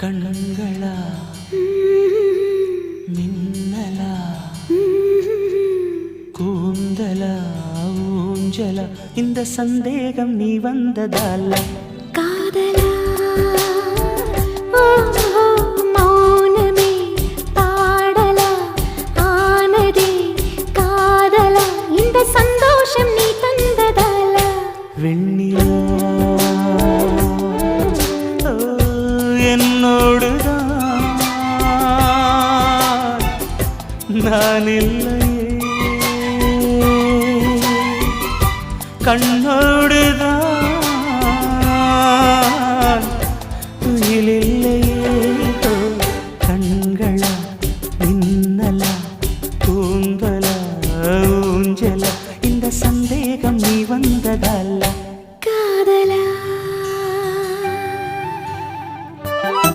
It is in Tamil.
கண்களா மின்னலா கூந்தலா ஊஞ்சலா இந்த சந்தேகம் நீ வந்ததால காதலா மௌனமே பாடலா ஆனதே காதலா இந்த சந்தோஷம் நீ தந்ததால வெண்ணிலா என்னோடுதான் நான் இல்லையே கண்ணோடுதான்